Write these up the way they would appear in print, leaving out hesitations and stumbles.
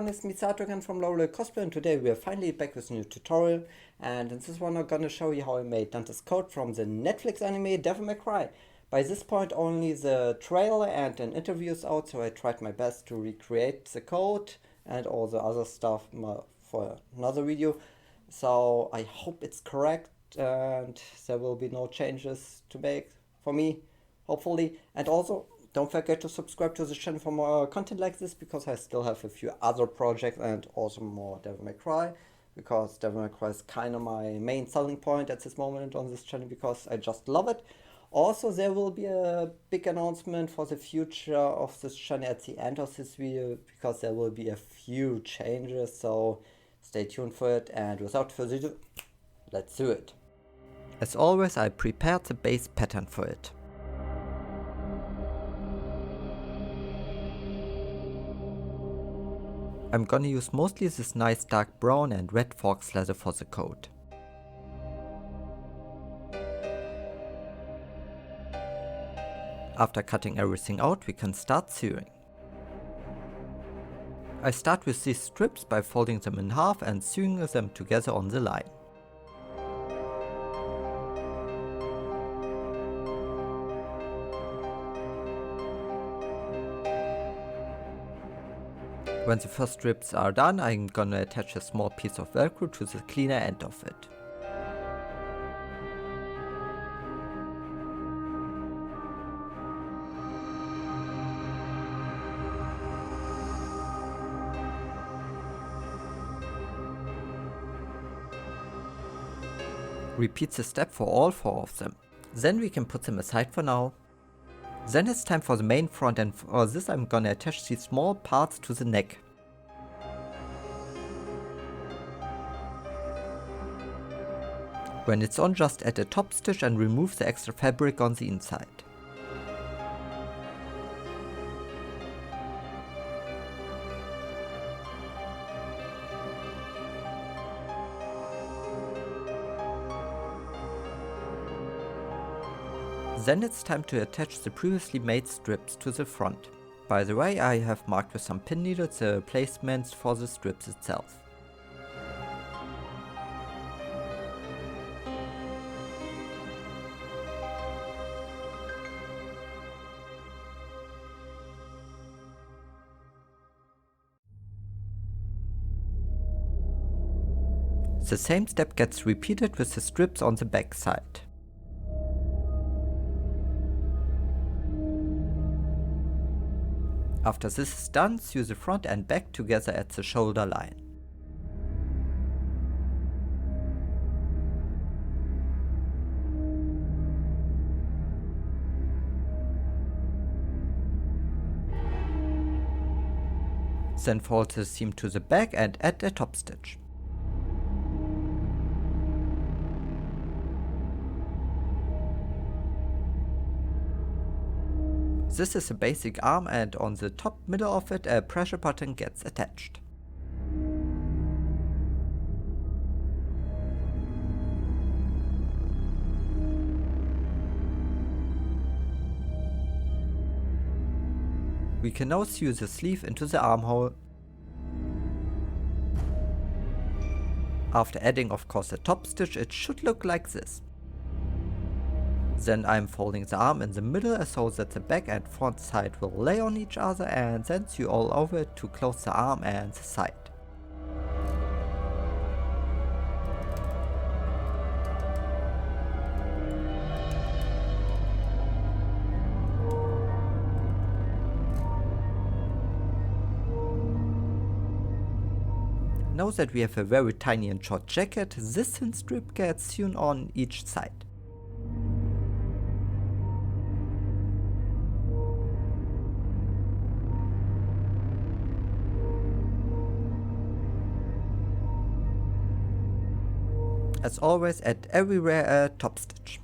it's me Sato again from Netflix Cosplay, and today we are finally back with a new tutorial. And in this one I'm gonna show you how I made Dante's code from the Netflix anime Devil May Cry. By this point only the trailer and an interview is out, so I tried my best to recreate the code and all the other stuff for another video. So I hope it's correct and there will be no changes to make for me, hopefully. And also, don't forget to subscribe to the channel for more content like this, because I still have a few other projects and also more Devil May Cry, because Devil May Cry is kind of my main selling point at this moment on this channel, because I just love it. Also, there will be a big announcement for the future of this channel at the end of this video, because there will be a few changes, so stay tuned for it. And without further ado, let's do it. As always, I prepared the base pattern for it. I'm gonna use mostly this nice dark brown and red fox leather for the coat. After cutting everything out, we can start sewing. I start with these strips by folding them in half and sewing them together on the line. When the first strips are done, I'm gonna attach a small piece of velcro to the cleaner end of it. Repeat the step for all 4 of them. Then we can put them aside for now. Then it's time for the main front, and for this I'm gonna attach these small parts to the neck. When it's on, just add a top stitch and remove the extra fabric on the inside. Then it's time to attach the previously made strips to the front. By the way, I have marked with some pin needles the placements for the strips itself. The same step gets repeated with the strips on the back side. After this is done, sew the front and back together at the shoulder line. Then fold the seam to the back and add a top stitch. This is a basic arm, and on the top middle of it a pressure button gets attached. We can now sew the sleeve into the armhole. After adding, of course, a top stitch, it should look like this. Then I'm folding the arm in the middle so that the back and front side will lay on each other, and then sew all over it to close the arm and the side. Now that we have a very tiny and short jacket, this thin strip gets sewn on each side. As always, add everywhere a top stitch.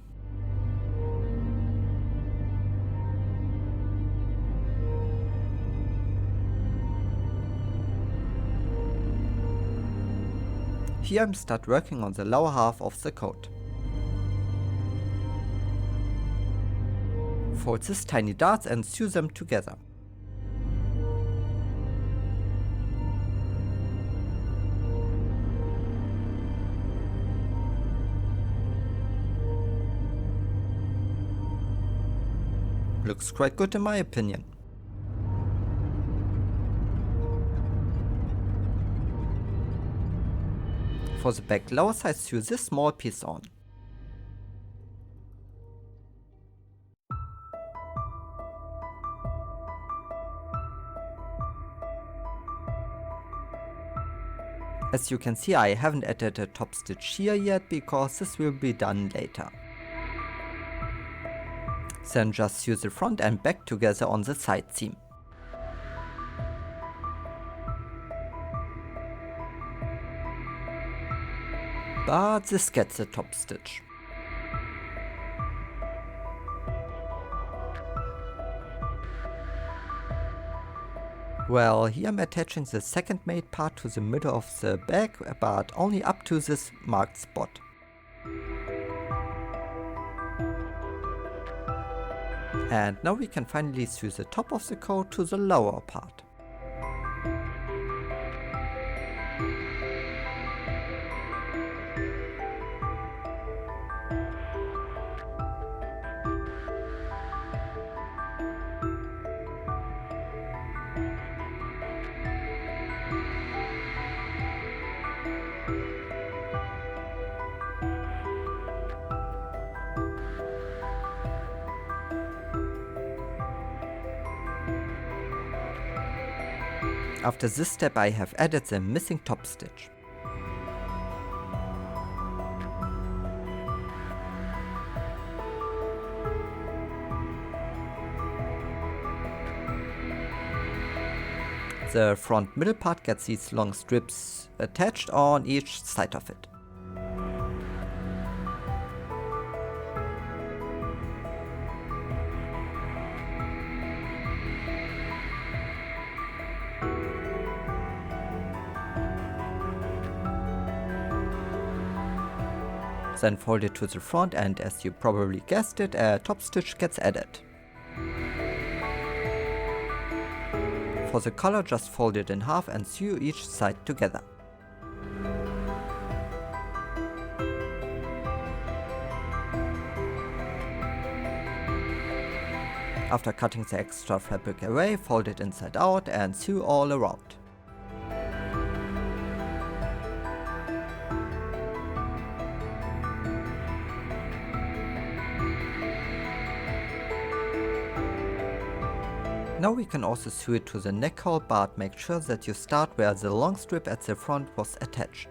Here I'm start working on the lower half of the coat. Fold these tiny darts and sew them together. Looks quite good in my opinion. For the back blouse I sew this small piece on. As you can see, I haven't added a top stitch here yet because this will be done later. Then just sew the front and back together on the side seam. But this gets a top stitch. Well, here I'm attaching the second made part to the middle of the back, but only up to this marked spot. And now we can finally sew the top of the coat to the lower part. After this step I have added the missing top stitch. The front middle part gets these long strips attached on each side of it. Then fold it to the front and, as you probably guessed it, a top stitch gets added. For the collar, just fold it in half and sew each side together. After cutting the extra fabric away, fold it inside out and sew all around. Now we can also sew it to the neck hole, but make sure that you start where the long strip at the front was attached.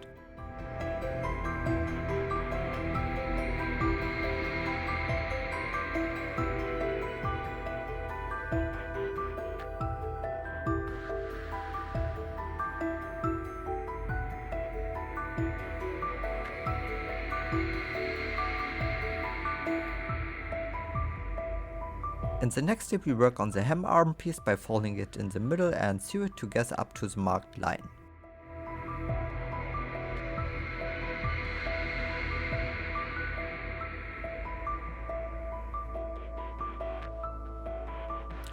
In the next step we work on the hem arm piece by folding it in the middle and sew it together up to the marked line.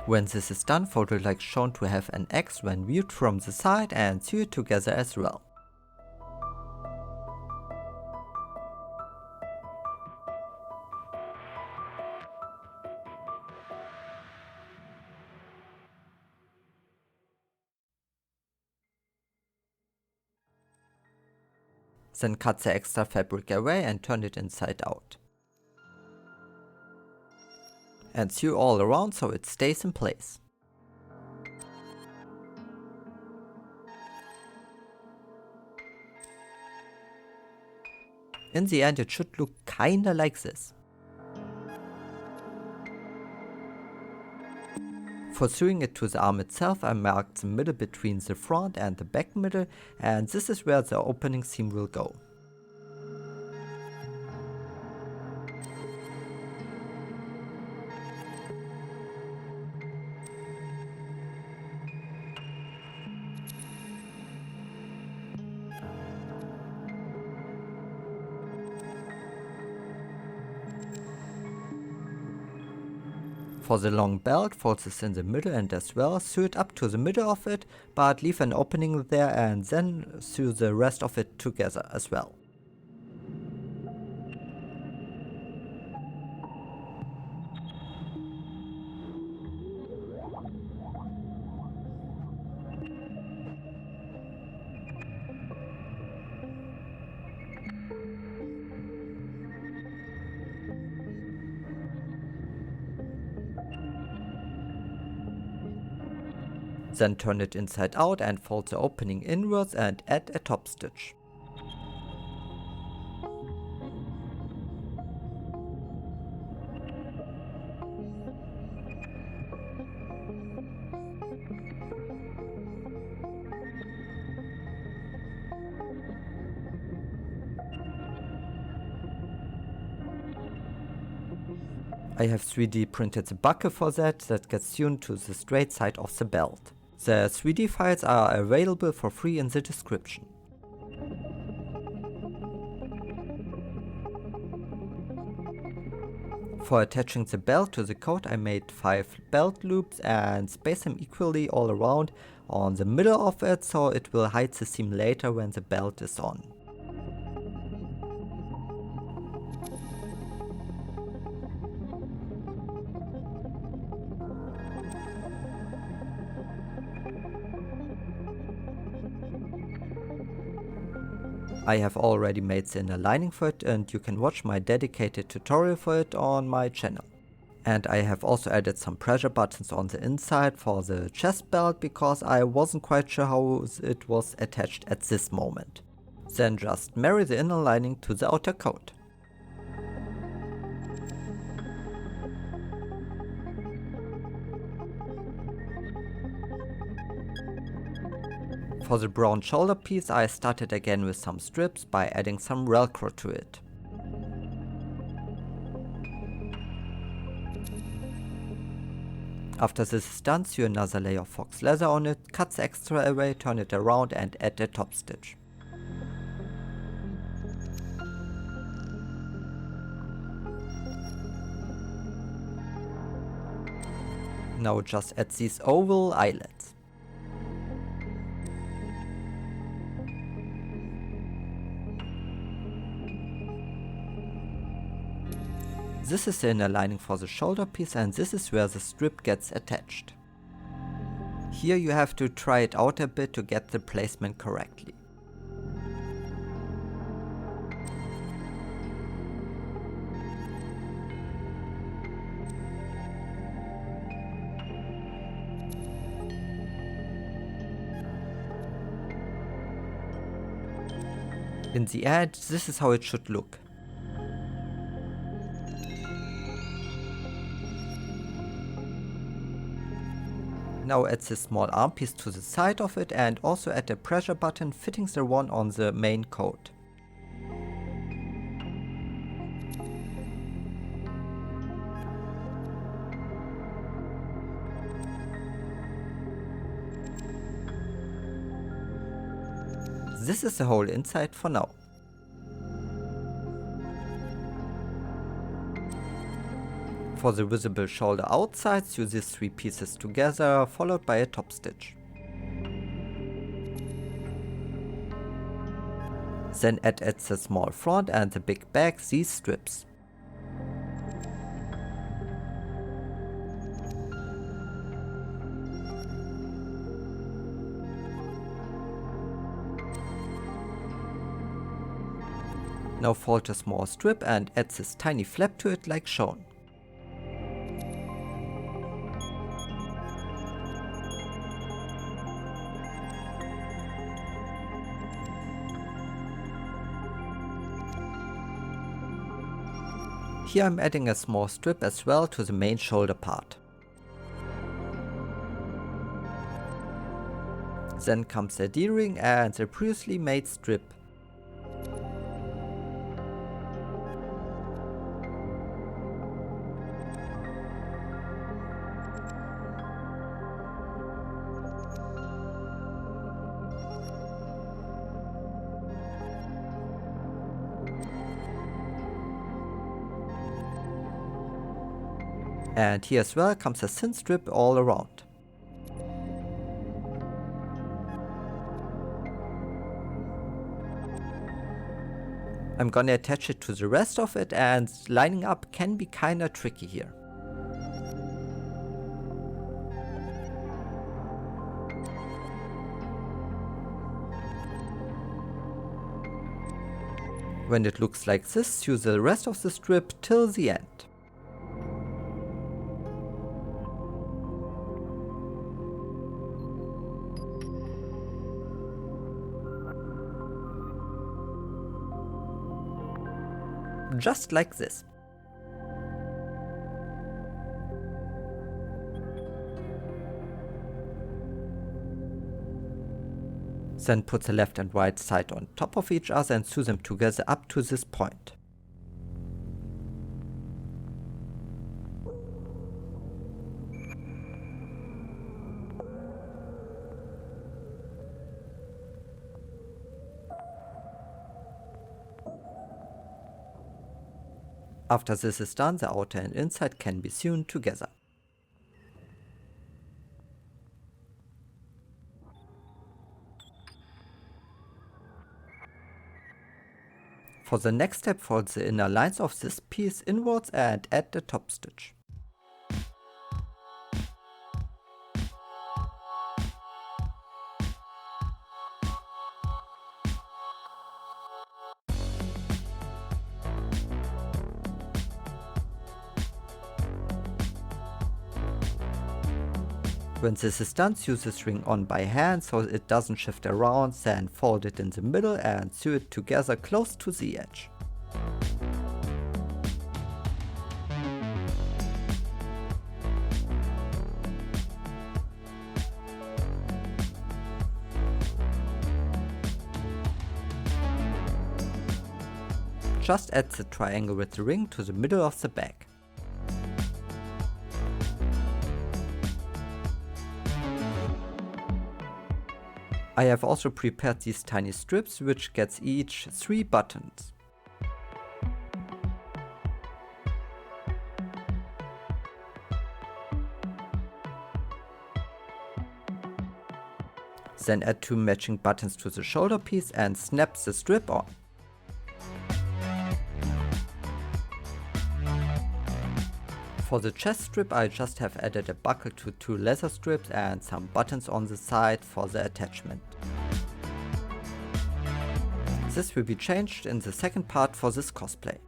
When this is done, fold it like shown to have an X when viewed from the side and sew it together as well. Then cut the extra fabric away and turn it inside out. And sew all around so it stays in place. In the end it should look kinda like this. For sewing it to the arm itself, I marked the middle between the front and the back middle, and this is where the opening seam will go. For the long belt, fold this in the middle and as well sew it up to the middle of it, but leave an opening there and then sew the rest of it together as well. Then turn it inside out and fold the opening inwards and add a top stitch. I have 3D printed the buckle for that gets tuned to the straight side of the belt. The 3D files are available for free in the description. For attaching the belt to the coat, I made 5 belt loops and spaced them equally all around on the middle of it, so it will hide the seam later when the belt is on. I have already made the inner lining for it, and you can watch my dedicated tutorial for it on my channel. And I have also added some pressure buttons on the inside for the chest belt because I wasn't quite sure how it was attached at this moment. Then just marry the inner lining to the outer coat. For the brown shoulder piece, I started again with some strips by adding some Velcro to it. After this is done, sew another layer of fox leather on it, cut the extra away, turn it around and add a top stitch. Now just add these oval eyelets. This is the inner lining for the shoulder piece, and this is where the strip gets attached. Here you have to try it out a bit to get the placement correctly. In the end, this is how it should look. Now add the small arm piece to the side of it and also add a pressure button fitting the one on the main coat. This is the whole inside for now. For the visible shoulder outside, sew these 3 pieces together, followed by a top stitch. Then add at the small front and the big back these strips. Now fold a small strip and add this tiny flap to it like shown. Here I'm adding a small strip as well to the main shoulder part. Then comes the D-ring and the previously made strip. And here as well comes a thin strip all around. I'm gonna attach it to the rest of it, and lining up can be kinda tricky here. When it looks like this, sew the rest of the strip till the end. just like this. Then put the left and right side on top of each other and sew them together up to this point. After this is done, the outer and inside can be sewn together. For the next step, fold the inner lines of this piece inwards and add the top stitch. When this is done, sew the string on by hand so it doesn't shift around, then fold it in the middle and sew it together close to the edge. Just add the triangle with the ring to the middle of the bag. I have also prepared these tiny strips, which gets each 3 buttons. Then add 2 matching buttons to the shoulder piece and snap the strip on. For the chest strip, I just have added a buckle to 2 leather strips and some buttons on the side for the attachment. This will be changed in the second part for this cosplay.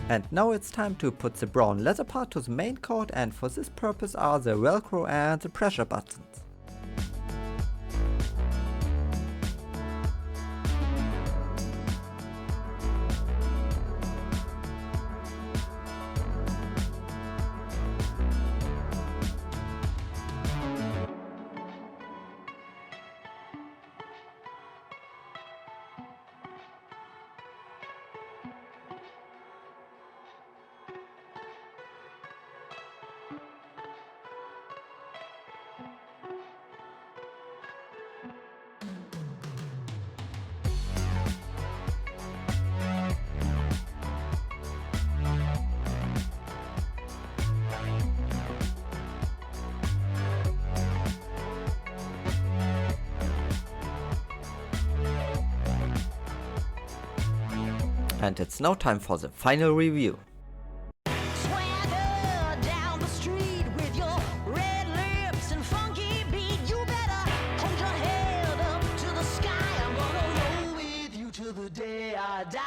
And now it's time to put the brown leather part to the main coat, and for this purpose are the velcro and the pressure buttons. And it's now time for the final review. Swagger down the street with your red lips and funky beat. You better hold your head up to the sky. I'm gonna roll with you till the day I die.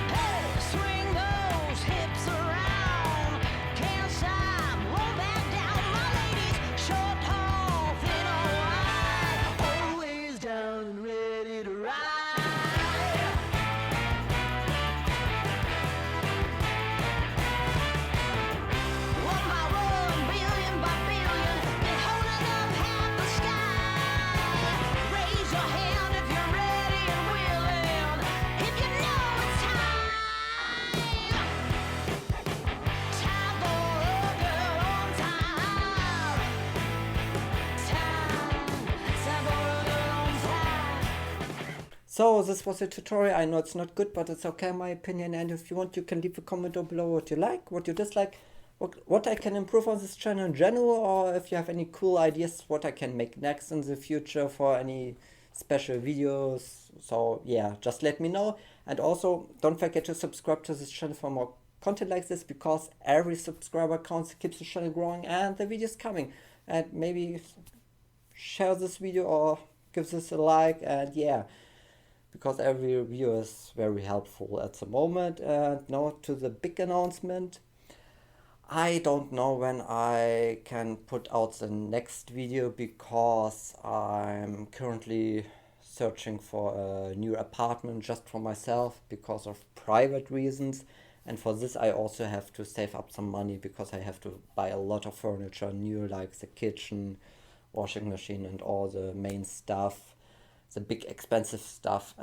Hey, swing those hips around. Can't stop, roll back down. My ladies, short, tall, thin or wide, always down and ready to ride. One by one, billion by billion, been holding up half the sky. Raise your hand if you're ready and willing, if you know it's time. Time for a girl on time. Time for a girl on time. So this was a tutorial. I know it's not good, but it's okay in my opinion, and if you want you can leave a comment down below what you like, what you dislike, what I can improve on this channel in general, or if you have any cool ideas what I can make next in the future for any special videos. So yeah, just let me know, and also don't forget to subscribe to this channel for more content like this, because every subscriber counts, keeps the channel growing and the videos coming. And maybe share this video or give this a like, and yeah, because every review is very helpful at the moment. And now to the big announcement. I don't know when I can put out the next video, because I'm currently searching for a new apartment just for myself because of private reasons. And for this, I also have to save up some money, because I have to buy a lot of furniture new, like the kitchen, washing machine, and all the main stuff, the big expensive stuff.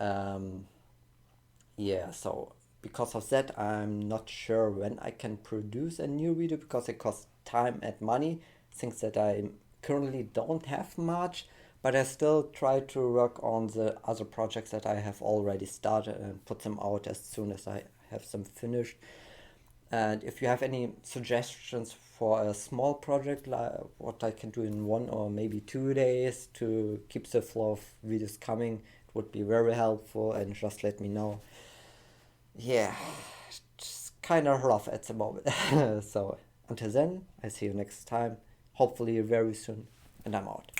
Yeah, so because of that, I'm not sure when I can produce a new video, because it costs time and money, things that I currently don't have much, but I still try to work on the other projects that I have already started and put them out as soon as I have them finished. And if you have any suggestions for a small project, like what I can do in 1 or maybe 2 days to keep the flow of videos coming, it would be very helpful, and just let me know. Yeah, it's kind of rough at the moment. So until then, I see you next time, hopefully very soon, and I'm out.